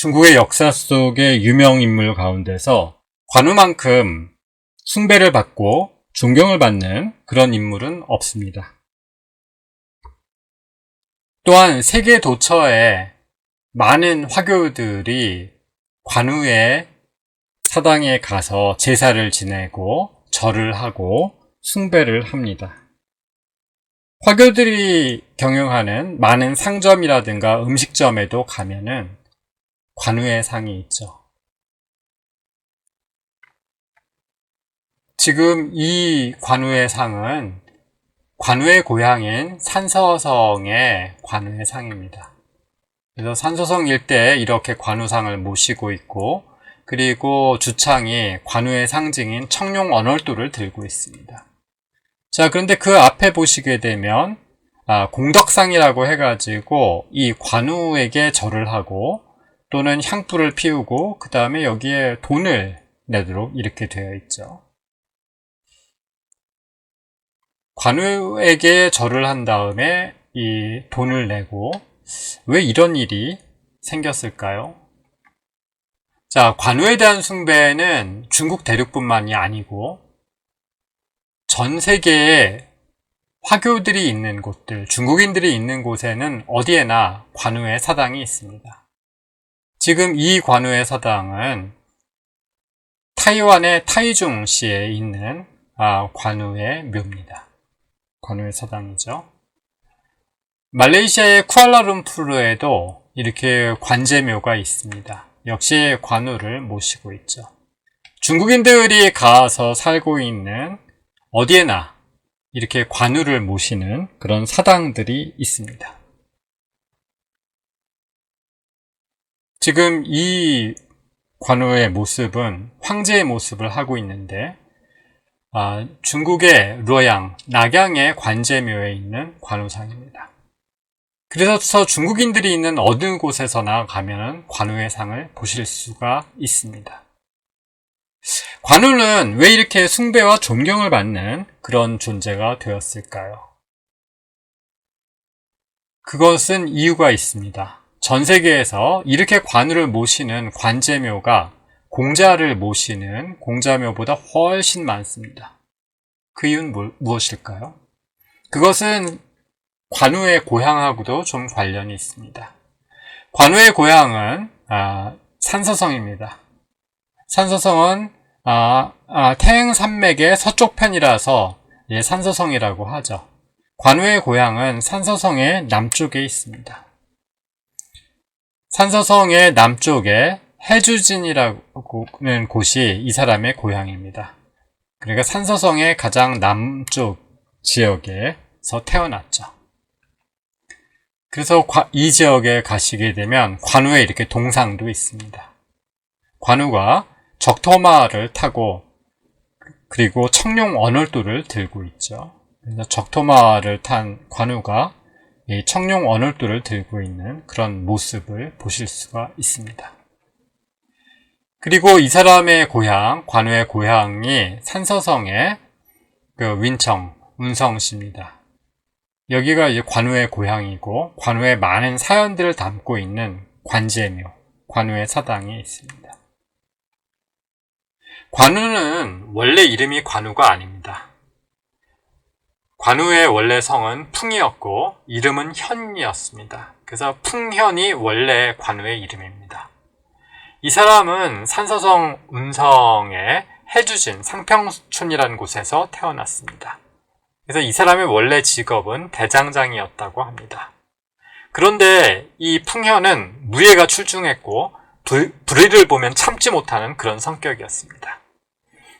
중국의 역사 속의 유명 인물 가운데서 관우만큼 숭배를 받고 존경을 받는 그런 인물은 없습니다. 또한 세계 도처에 많은 화교들이 관우의 사당에 가서 제사를 지내고 절을 하고 숭배를 합니다. 화교들이 경영하는 많은 상점이라든가 음식점에도 가면은 관우의 상이 있죠. 지금 이 관우의 상은 관우의 고향인 산서성의 관우의 상입니다. 그래서 산서성 일대에 이렇게 관우상을 모시고 있고, 그리고 주창이 관우의 상징인 청룡 언월도를 들고 있습니다. 자, 그런데 그 앞에 보시게 되면 공덕상이라고 해가지고 이 관우에게 절을 하고 또는 향불을 피우고 그 다음에 여기에 돈을 내도록 이렇게 되어 있죠. 관우에게 절을 한 다음에 이 돈을 내고 왜 이런 일이 생겼을까요? 자, 관우에 대한 숭배는 중국 대륙뿐만이 아니고 전 세계에 화교들이 있는 곳들, 중국인들이 있는 곳에는 어디에나 관우의 사당이 있습니다. 지금 이 관우의 사당은 타이완의 타이중시에 있는 관우의 묘입니다. 관우의 사당이죠. 말레이시아의 쿠알라룸푸르에도 이렇게 관제묘가 있습니다. 역시 관우를 모시고 있죠. 중국인들이 가서 살고 있는 어디에나 이렇게 관우를 모시는 그런 사당들이 있습니다. 지금 이 관우의 모습은 황제의 모습을 하고 있는데 중국의 루오양, 낙양의 관제묘에 있는 관우상입니다. 그래서 중국인들이 있는 어느 곳에서나 가면 관우의 상을 보실 수가 있습니다. 관우는 왜 이렇게 숭배와 존경을 받는 그런 존재가 되었을까요? 그것은 이유가 있습니다. 전 세계에서 이렇게 관우를 모시는 관제묘가 공자를 모시는 공자묘보다 훨씬 많습니다. 그 이유는 무엇일까요? 그것은 관우의 고향하고도 좀 관련이 있습니다. 관우의 고향은 산서성입니다. 산서성은 태행산맥의 서쪽 편이라서 산서성이라고 하죠. 관우의 고향은 산서성의 남쪽에 있습니다. 산서성의 남쪽에 해주진이라는 곳이 이 사람의 고향입니다. 그러니까 산서성의 가장 남쪽 지역에서 태어났죠. 그래서 이 지역에 가시게 되면 관우에 이렇게 동상도 있습니다. 관우가 적토마를 타고 그리고 청룡 언월도를 들고 있죠. 그래서 적토마를 탄 관우가 이 청룡 언월도를 들고 있는 그런 모습을 보실 수가 있습니다. 그리고 이 사람의 고향, 관우의 고향이 산서성의 윈청, 운성시입니다. 여기가 이제 관우의 고향이고 관우의 많은 사연들을 담고 있는 관제묘, 관우의 사당이 있습니다. 관우는 원래 이름이 관우가 아닙니다. 관우의 원래 성은 풍이었고 이름은 현이었습니다. 그래서 풍현이 원래 관우의 이름입니다. 이 사람은 산서성 운성의 해주진 상평촌이라는 곳에서 태어났습니다. 그래서 이 사람의 원래 직업은 대장장이었다고 합니다. 그런데 이 풍현은 무예가 출중했고 불의를 보면 참지 못하는 그런 성격이었습니다.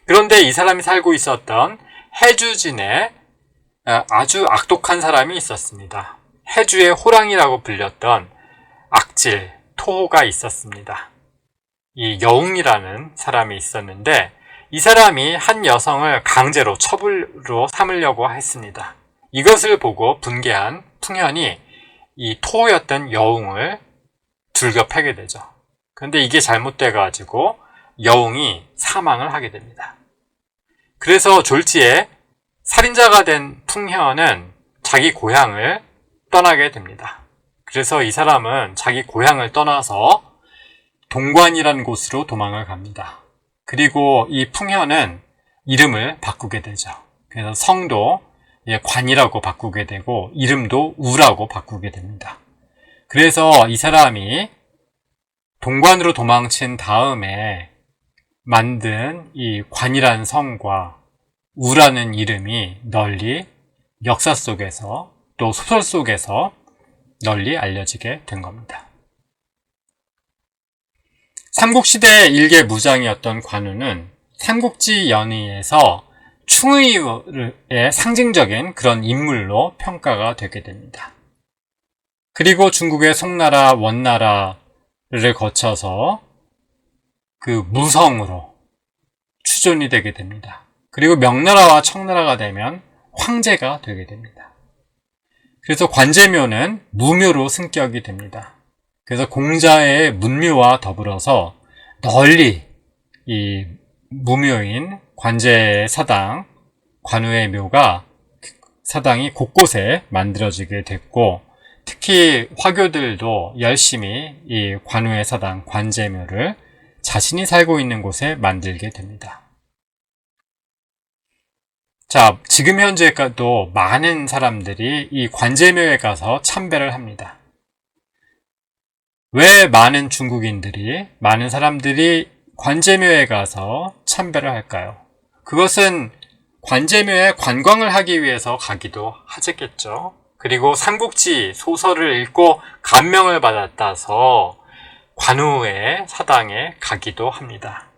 그런데 이 사람이 살고 있었던 해주진에 아주 악독한 사람이 있었습니다. 해주의 호랑이라고 불렸던 악질, 토호가 있었습니다. 이 여웅이라는 사람이 있었는데 이 사람이 한 여성을 강제로 첩으로 삼으려고 했습니다. 이것을 보고 분개한 풍현이 이 토호였던 여웅을 들겨 패게 되죠. 그런데 이게 잘못돼가지고 여웅이 사망을 하게 됩니다. 그래서 졸지에 살인자가 된 풍현은 자기 고향을 떠나게 됩니다. 그래서 이 사람은 자기 고향을 떠나서 동관이라는 곳으로 도망을 갑니다. 그리고 이 풍현은 이름을 바꾸게 되죠. 그래서 성도 관이라고 바꾸게 되고 이름도 우라고 바꾸게 됩니다. 그래서 이 사람이 동관으로 도망친 다음에 만든 이 관이라는 성과 우라는 이름이 널리 역사 속에서 또 소설 속에서 널리 알려지게 된 겁니다. 삼국시대의 일개 무장이었던 관우는 삼국지 연의에서 충의의 상징적인 그런 인물로 평가가 되게 됩니다. 그리고 중국의 송나라, 원나라를 거쳐서 그 무성으로 추존이 되게 됩니다. 그리고 명나라와 청나라가 되면 황제가 되게 됩니다. 그래서 관제묘는 무묘로 승격이 됩니다. 그래서 공자의 문묘와 더불어서 널리 이 무묘인 관제 사당, 관우의 묘가 사당이 곳곳에 만들어지게 됐고 특히 화교들도 열심히 이 관우의 사당, 관제묘를 자신이 살고 있는 곳에 만들게 됩니다. 자, 지금 현재까지도 많은 사람들이 이 관제묘에 가서 참배를 합니다. 왜 많은 중국인들이, 많은 사람들이 관제묘에 가서 참배를 할까요? 그것은 관제묘에 관광을 하기 위해서 가기도 하겠죠. 그리고 삼국지 소설을 읽고 감명을 받았다서 관우의 사당에 가기도 합니다.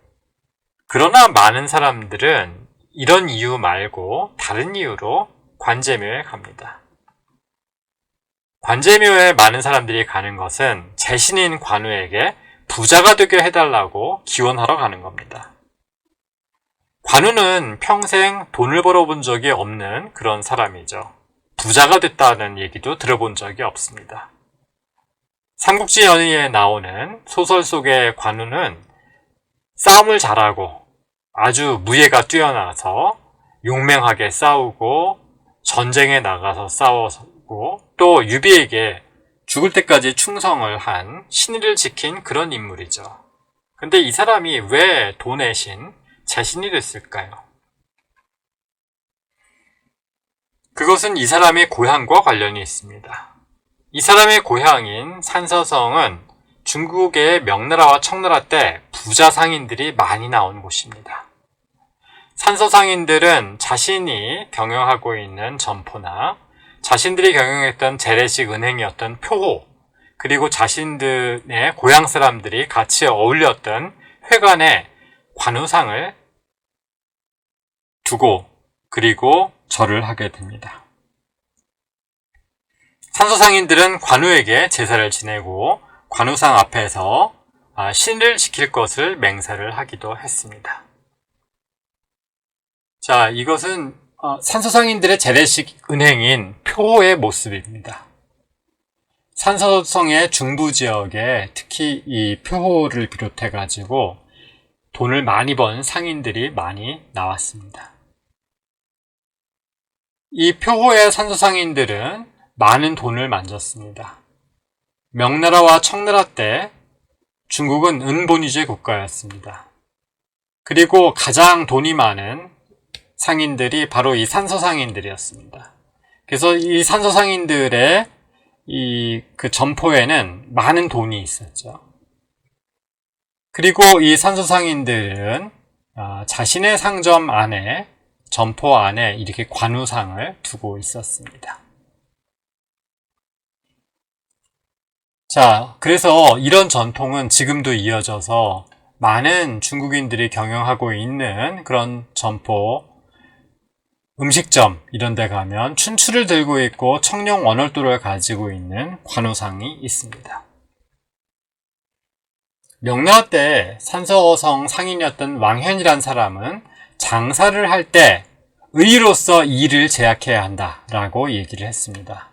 그러나 많은 사람들은 이런 이유 말고 다른 이유로 관제묘에 갑니다. 관제묘에 많은 사람들이 가는 것은 재신인 관우에게 부자가 되게 해달라고 기원하러 가는 겁니다. 관우는 평생 돈을 벌어본 적이 없는 그런 사람이죠. 부자가 됐다는 얘기도 들어본 적이 없습니다. 삼국지 연의에 나오는 소설 속의 관우는 싸움을 잘하고 아주 무예가 뛰어나서 용맹하게 싸우고 전쟁에 나가서 싸우고 또 유비에게 죽을 때까지 충성을 한 신의를 지킨 그런 인물이죠. 근데 이 사람이 왜 돈의 신, 재신이 됐을까요? 그것은 이 사람의 고향과 관련이 있습니다. 이 사람의 고향인 산서성은 중국의 명나라와 청나라 때 부자 상인들이 많이 나온 곳입니다. 산서상인들은 자신이 경영하고 있는 점포나 자신들이 경영했던 재래식 은행이었던 표호, 그리고 자신들의 고향 사람들이 같이 어울렸던 회관에 관우상을 두고 그리고 절을 하게 됩니다. 산서상인들은 관우에게 제사를 지내고 관우상 앞에서 신을 지킬 것을 맹세를 하기도 했습니다. 자, 이것은 산서상인들의 재래식 은행인 표호의 모습입니다. 산서성의 중부 지역에 특히 이 표호를 비롯해 가지고 돈을 많이 번 상인들이 많이 나왔습니다. 이 표호의 산서상인들은 많은 돈을 만졌습니다. 명나라와 청나라 때 중국은 은본위제 국가였습니다. 그리고 가장 돈이 많은 상인들이 바로 이 산서상인들이었습니다. 그래서 이 산서상인들의 그 점포에는 많은 돈이 있었죠. 그리고 이 산서상인들은 자신의 상점 안에, 점포 안에 이렇게 관우상을 두고 있었습니다. 자, 그래서 이런 전통은 지금도 이어져서 많은 중국인들이 경영하고 있는 그런 점포, 음식점 이런 데 가면 춘추를 들고 있고 청룡 원월도를 가지고 있는 관우상이 있습니다. 명나라 때 산서성 상인이었던 왕현이란 사람은 장사를 할 때 의로서 이익을 제약해야 한다라고 얘기를 했습니다.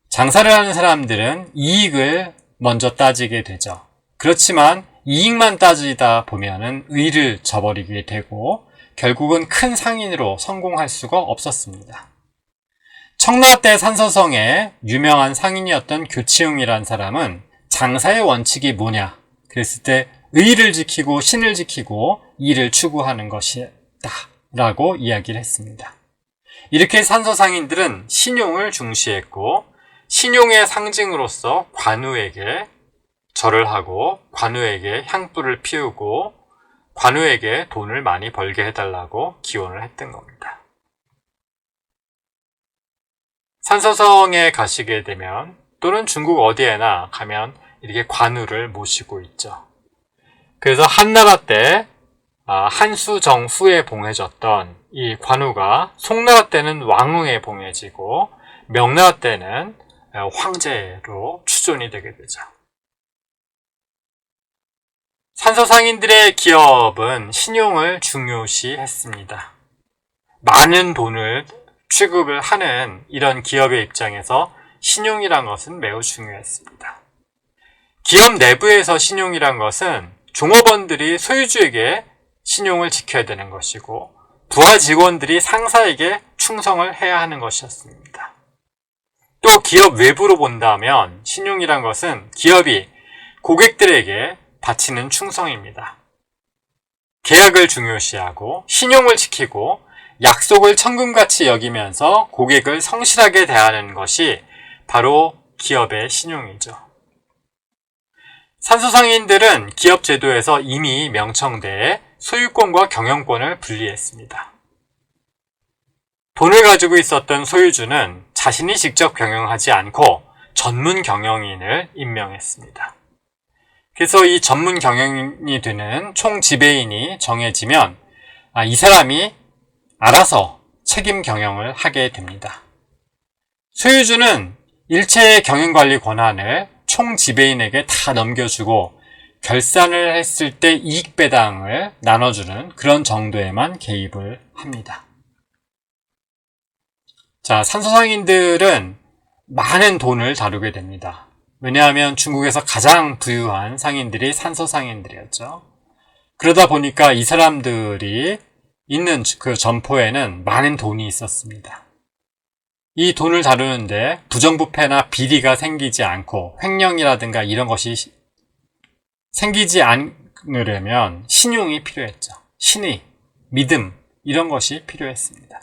장사를 하는 사람들은 이익을 먼저 따지게 되죠. 그렇지만 이익만 따지다 보면은 의를 저버리게 되고 결국은 큰 상인으로 성공할 수가 없었습니다. 청나라 때 산서성의 유명한 상인이었던 교치웅이란 사람은 장사의 원칙이 뭐냐? 그랬을 때 의를 지키고 신을 지키고 이를 추구하는 것이다 라고 이야기를 했습니다. 이렇게 산서상인들은 신용을 중시했고 신용의 상징으로서 관우에게 절을 하고 관우에게 향불을 피우고 관우에게 돈을 많이 벌게 해달라고 기원을 했던 겁니다. 산서성에 가시게 되면 또는 중국 어디에나 가면 이렇게 관우를 모시고 있죠. 그래서 한나라 때 한수정 후에 봉해졌던 이 관우가 송나라 때는 왕후에 봉해지고 명나라 때는 황제로 추존이 되게 되죠. 산서상인들의 기업은 신용을 중요시했습니다. 많은 돈을 취급을 하는 이런 기업의 입장에서 신용이란 것은 매우 중요했습니다. 기업 내부에서 신용이란 것은 종업원들이 소유주에게 신용을 지켜야 되는 것이고 부하 직원들이 상사에게 충성을 해야 하는 것이었습니다. 또 기업 외부로 본다면 신용이란 것은 기업이 고객들에게 바치는 충성입니다. 계약을 중요시하고 신용을 지키고 약속을 천금같이 여기면서 고객을 성실하게 대하는 것이 바로 기업의 신용이죠. 산서상인들은 기업 제도에서 이미 명청대에 소유권과 경영권을 분리했습니다. 돈을 가지고 있었던 소유주는 자신이 직접 경영하지 않고 전문 경영인을 임명했습니다. 그래서 이 전문 경영인이 되는 총 지배인이 정해지면 이 사람이 알아서 책임 경영을 하게 됩니다. 소유주는 일체의 경영관리 권한을 총 지배인에게 다 넘겨주고 결산을 했을 때 이익 배당을 나눠주는 그런 정도에만 개입을 합니다. 자, 산서상인들은 많은 돈을 다루게 됩니다. 왜냐하면 중국에서 가장 부유한 상인들이 산서상인들이었죠. 그러다 보니까 이 사람들이 있는 그 점포에는 많은 돈이 있었습니다. 이 돈을 다루는데 부정부패나 비리가 생기지 않고 횡령이라든가 이런 것이 생기지 않으려면 신용이 필요했죠. 신의, 믿음 이런 것이 필요했습니다.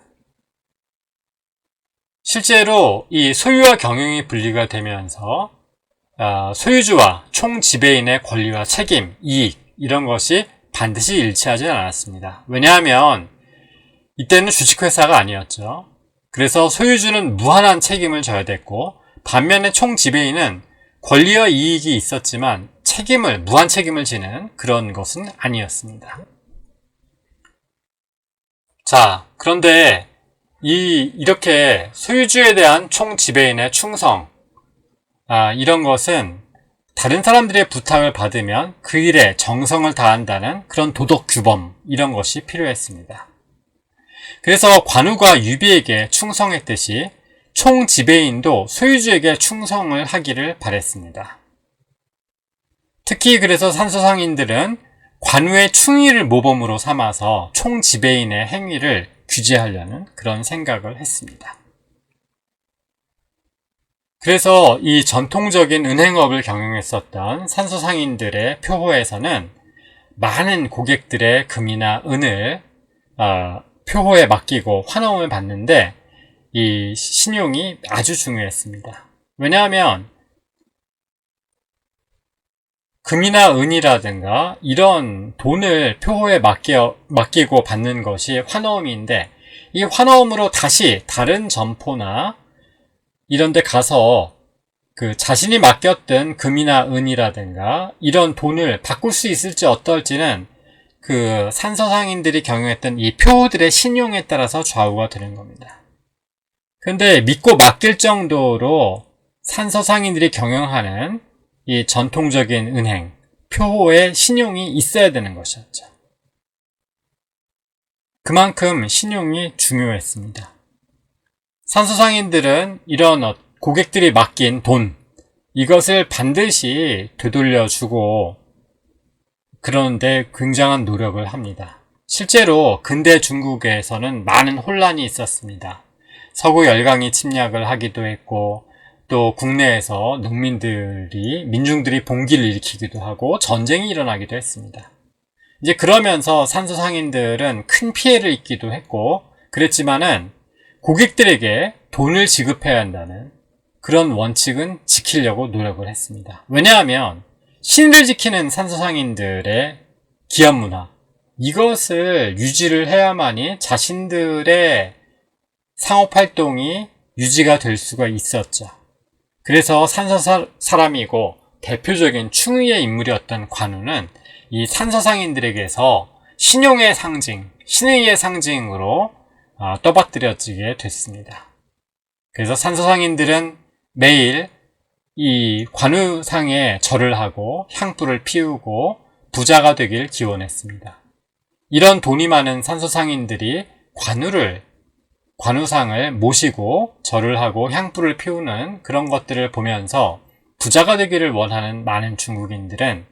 실제로 이 소유와 경영이 분리가 되면서 소유주와 총 지배인의 권리와 책임, 이익 이런 것이 반드시 일치하지 않았습니다. 왜냐하면 이때는 주식회사가 아니었죠. 그래서 소유주는 무한한 책임을 져야 됐고 반면에 총 지배인은 권리와 이익이 있었지만 무한 책임을 지는 그런 것은 아니었습니다. 자, 그런데 이렇게 소유주에 대한 총 지배인의 충성 이런 것은 다른 사람들의 부탁을 받으면 그 일에 정성을 다한다는 그런 도덕 규범 이런 것이 필요했습니다. 그래서 관우가 유비에게 충성했듯이 총 지배인도 소유주에게 충성을 하기를 바랬습니다. 특히 그래서 산서상인들은 관우의 충의를 모범으로 삼아서 총 지배인의 행위를 규제하려는 그런 생각을 했습니다. 그래서 이 전통적인 은행업을 경영했었던 산서상인들의 표호에서는 많은 고객들의 금이나 은을 표호에 맡기고 환원을 받는데 이 신용이 아주 중요했습니다. 왜냐하면 금이나 은이라든가 이런 돈을 표호에 맡기고 받는 것이 환어음인데 이 환어음으로 다시 다른 점포나 이런 데 가서 그 자신이 맡겼던 금이나 은이라든가 이런 돈을 바꿀 수 있을지 어떨지는 그 산서상인들이 경영했던 이 표호들의 신용에 따라서 좌우가 되는 겁니다. 근데 믿고 맡길 정도로 산서상인들이 경영하는 이 전통적인 은행, 표호의 신용이 있어야 되는 것이었죠. 그만큼 신용이 중요했습니다. 산서상인들은 이런 고객들이 맡긴 돈, 이것을 반드시 되돌려주고 그런데 굉장한 노력을 합니다. 실제로 근대 중국에서는 많은 혼란이 있었습니다. 서구 열강이 침략을 하기도 했고 또 국내에서 민중들이 봉기를 일으키기도 하고 전쟁이 일어나기도 했습니다. 이제 그러면서 산소상인들은 큰 피해를 입기도 했고 그랬지만은 고객들에게 돈을 지급해야 한다는 그런 원칙은 지키려고 노력을 했습니다. 왜냐하면 신을 지키는 산소상인들의 기업 문화, 이것을 유지를 해야만이 자신들의 상업활동이 유지가 될 수가 있었죠. 그래서 산소 사람이고 대표적인 충의의 인물이었던 관우는 이 산소상인들에게서 신용의 상징, 신의의 상징으로 떠받들여지게 됐습니다. 그래서 산소상인들은 매일 이 관우상에 절을 하고 향불을 피우고 부자가 되길 기원했습니다. 이런 돈이 많은 산소상인들이 관우상을 모시고 절을 하고 향불을 피우는 그런 것들을 보면서 부자가 되기를 원하는 많은 중국인들은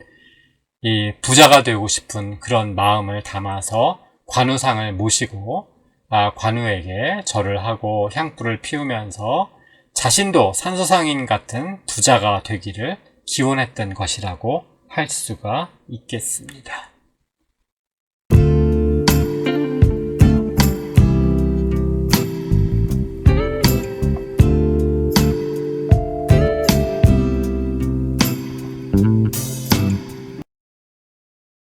이 부자가 되고 싶은 그런 마음을 담아서 관우상을 모시고 관우에게 절을 하고 향불을 피우면서 자신도 산소상인 같은 부자가 되기를 기원했던 것이라고 할 수가 있겠습니다.